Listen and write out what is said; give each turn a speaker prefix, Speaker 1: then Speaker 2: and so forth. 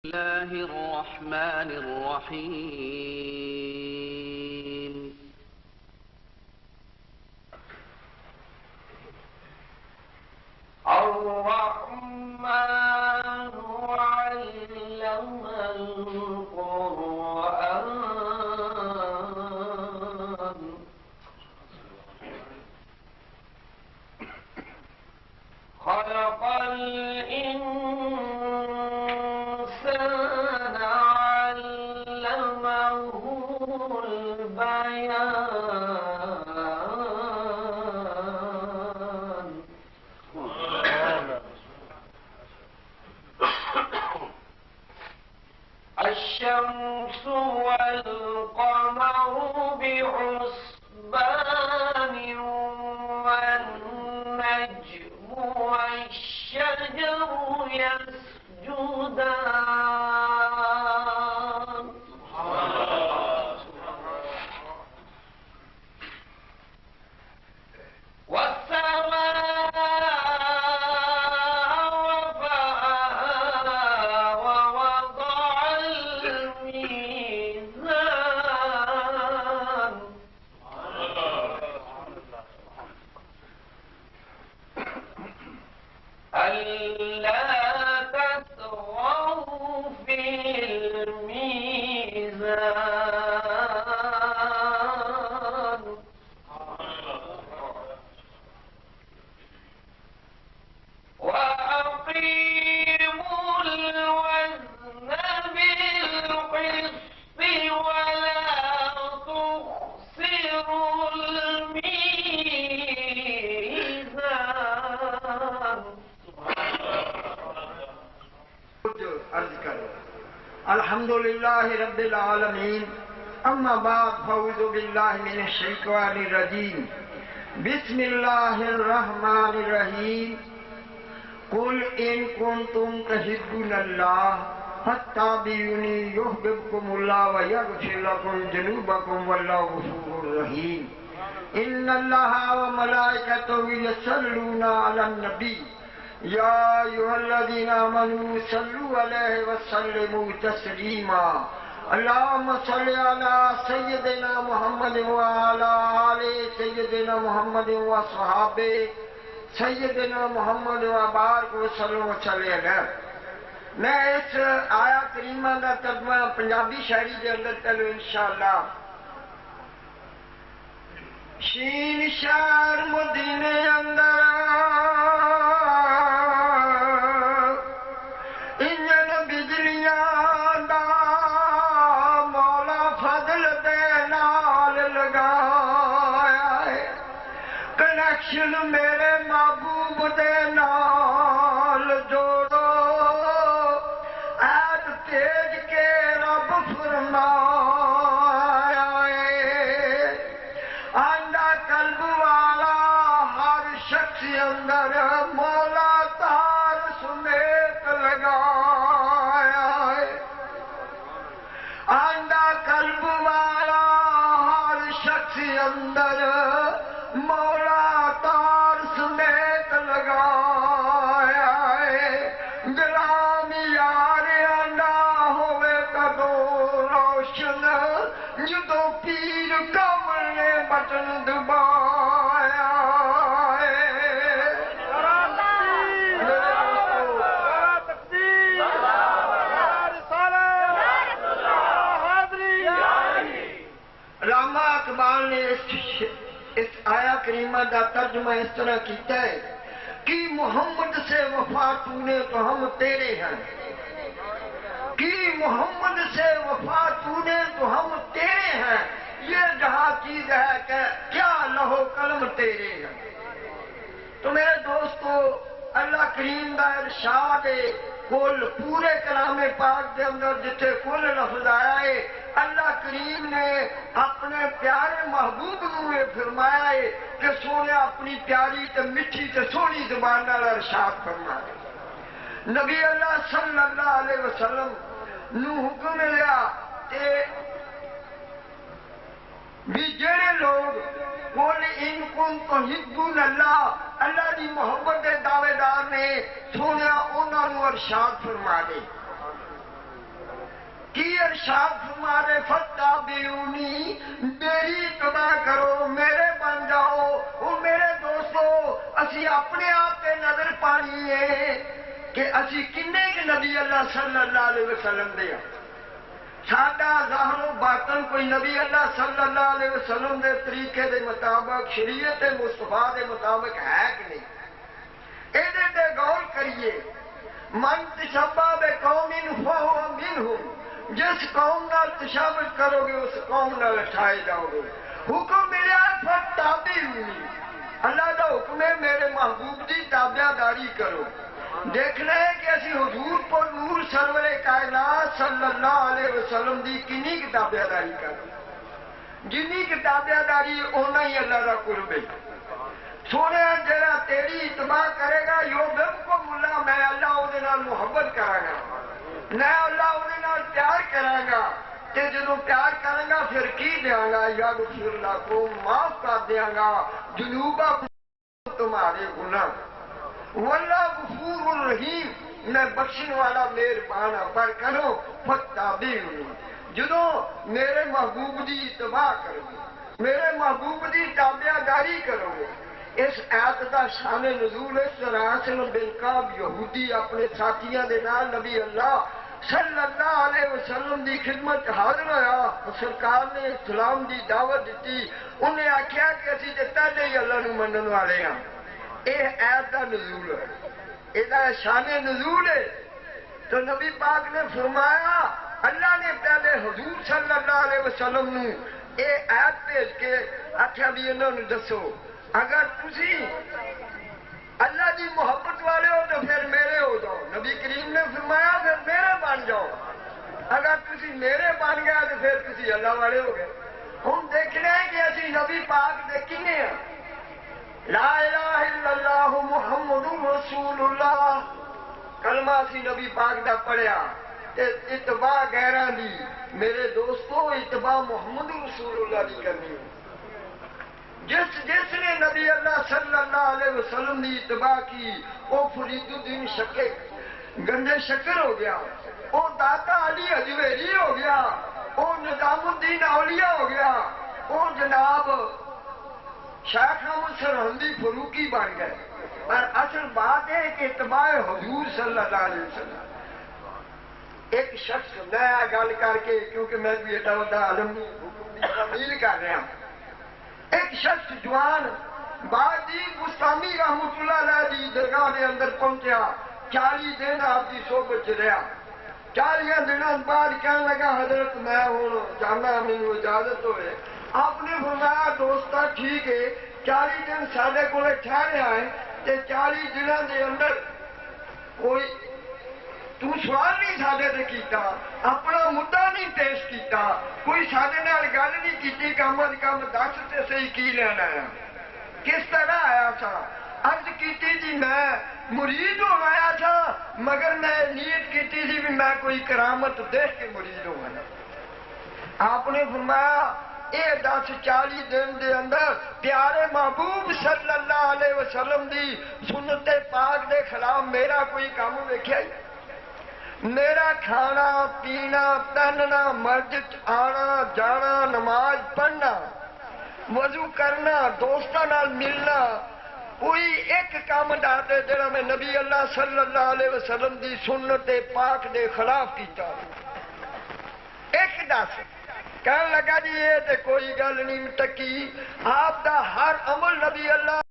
Speaker 1: الله الرحمن الرحيم
Speaker 2: الرحمن علم القرآن خلق الإنسان علمه البيان الشمس والقمر بحسبان والنجم والشجر يسجدان
Speaker 3: الحمدللہ رب العالمین اما بعد فاعوذ باللہ من الشیطان الرجیم بسم اللہ الرحمن الرحیم قل ان کنتم تحبون اللہ فاتبعونی یحببکم اللہ ویغفر لکم ذنوبکم واللہ غفور رحیم ان اللہ وملائکتہ یصلون علی النبی یا ایھا الذین آمنوا صلوا علیہ وسلموا تسلیما اللہم صل علی سیدنا محمد وعلی آل سیدنا محمد وصحابہ سیدنا محمد وبارک وسلم وسلم. میں اس آیا کریمہ کا ترجمہ پنجابی شاعری کے اندر چلو انشاءاللہ. شین شہر مدینے اندر انجن بجلیاں دا مولا فضل دے نال لگایا ہے کنیکشن میرے محبوب دے نال جوڑو ایت تیج کے رب فرمایا ہے آئندہ قلب والا ہر شخص اندر مولا تار سمیت لگایا ہے آئندہ قلب والا ہر شخص اندر مولا تار سمیت لگایا ہے غلام یار نہ ہوئے کدو روشن جدو پیر کمل نے بٹن دبایا اقبال نے اس آیا کریمہ کا ترجمہ اس طرح کیتا ہے کہ محمد سے وفا تو نے تو ہم تیرے ہیں کہ محمد سے وفا تو نے تو ہم تیرے ہیں یہ جہاں چیز ہے کہ کیا لہو قلم تیرے ہیں. تو میرے دوستو اللہ کریم دا ارشاد ہے کل پورے کلام پاک دے اندر جتھے کل لفظ آیا ہے اللہ کریم نے اپنے پیارے محبوب نو یہ فرمایا ہے کہ سونے اپنی پیاری تے میٹھی تے سونی زبان نال ارشاد فرمایا. نبی اللہ صلی اللہ علیہ وسلم نو حکم ملیا کہ بھی جڑے لوگ قل ان کنتم تحبون اللہ اللہ دی محبت دے دعوے دار نے سونیا انہاں نو ارشاد فرما دے ارشاد فرما رہے فتابعونی، میری اتباع کرو، میرے بن جاؤ۔ وہ میرے دوستو اسی اپنے آپ تے نظر پانی ہے کہ اسی کنے کے نبی اللہ صلی اللہ علیہ وسلم دے ساڈا ظاہر و باطن کوئی نبی اللہ صلی اللہ علیہ وسلم دے طریقے دے مطابق، شریعت مصطفیٰ دے مطابق ہے کہ نہیں؟ ایدے تے غور کریے۔ من تشبہ بقوم فہو منہم، جس قوم نال تشابہت کرو گے اس قوم نال اٹھائے جاؤ گے۔ حکم ملیا فتابعونی، اللہ دا حکم ہے میرے محبوب دی تابع داری کرو۔ دیکھنا ہے کہ اسی حضور پر نور سرور کائنات صلی اللہ علیہ وسلم دی کنی کی تابع داری کرو، جنی کی تابع داری اونا ہی اللہ دا قرب ہے۔ سونے جڑا تیری اتباع کرے گا یو بالکل ملا میں اللہ دے نال محبت کراں گا، میں اللہ دے نال پیار کراں گا، تے جدوں پیار کراں گا پھر کی دیاں گا، یغفر لکم، معاف کر دیاں گا جنوبکم تمہارے گناہ، واللہ غفور الرحیم، میں بخشن والا مہربان ہاں۔ پر کرو فتابعونی، جدوں میرے محبوب دی اتباع کرو گے، میرے محبوب دی تابع داری کرو گے۔ اس آیت دا شان نزول اس طرح عاصم بن کعب یہودی اپنے ساتھیاں دے نال نبی اللہ صلی اللہ علیہ وسلم دی خدمت حاضر ہویا، سرکار نے اسلام دی دعوت دیتی، انہیں آکھیا کہ اسی تے پہلے ہی اللہ نو منن والے ہاں۔ اے آیت دا نزول ہے، ادا شان نزول ہے۔ تو نبی پاک نے فرمایا اللہ نے پہلے حضور صلی اللہ علیہ وسلم نو اے آیت بھیج کے آکھیا بھی انہوں نے دسو اگر تسی اللہ دی محبت والے ہو تو پھر میرے ہو جاؤ۔ نبی کریم نے فرمایا پھر میرے بن جاؤ، اگر تسی میرے بن گیا تو پھر تسی اللہ والے ہو گئے۔ ہم دیکھنا ہے کہ اسی نبی پاک دے کنے ہیں، لا الہ الا اللہ محمد رسول اللہ کلمہ اسی نبی پاک دا پڑھیا تے اتباع غیراں دی، میرے دوستو اتباع محمد رسول اللہ دی کرنی ہے۔ جس نے نبی اللہ صلی اللہ علیہ وسلم کی اتباع کی وہ فرید الدین شکے گنجے شکر ہو گیا، وہ داتا علی اجویری ہو گیا، وہ نظام الدین اولیاء ہو گیا، وہ جناب شیخ احمد سرہندی فروقی بن گئے۔ پر اصل بات ہے کہ اتباع حضور صلی اللہ علیہ وسلم ایک شخص نیا گل کر کے، کیونکہ میں بھی ایڈا وڈا عالم تبدیل کر رہا ہوں، ایک شخص جوان باجی گستامی رحمت اللہ علیہ دی درگاہ دے اندر پہنچیا، 40 دن آپ کی صحبت رہا، 40 دنوں بعد کہنے لگا حضرت میں ہوں جانا، مجھے اجازت ہوئے۔ آپ نے فرمایا دوستا ٹھیک ہے، 40 دن سارے کو ٹھہرے آئے تے 40 دنوں دے اندر کوئی تو سوال نہیں سادے سے کیتا، اپنا مدعا نہیں پیش کیتا، کوئی سادے نال گل نہیں کیتی، کم از کم دس تے صحیح کی لینا ہے، کس طرح آیا تھا؟ عرض کیتی جی میں مرید ہو آیا تھا، مگر میں نیت کیتی تھی بھی میں کوئی کرامت دیکھ کے مرید ہو گیا۔ آپ نے فرمایا اے 10-40 دن دے اندر پیارے محبوب صلی اللہ علیہ وسلم دی سنت پاک دے خلاف میرا کوئی کام ویکھیا ہی؟ میرا کھانا پینا پہننا مسجد آنا جانا نماز پڑھنا وضو کرنا دوستاں نال ملنا کوئی ایک کام ڈالتے جڑا میں نبی اللہ صلی اللہ علیہ وسلم دی سنت پاک دے خلاف کیتا ایک دس کہنے لگا جی یہ تے کوئی گل نہیں ٹکی آپ دا ہر عمل نبی اللہ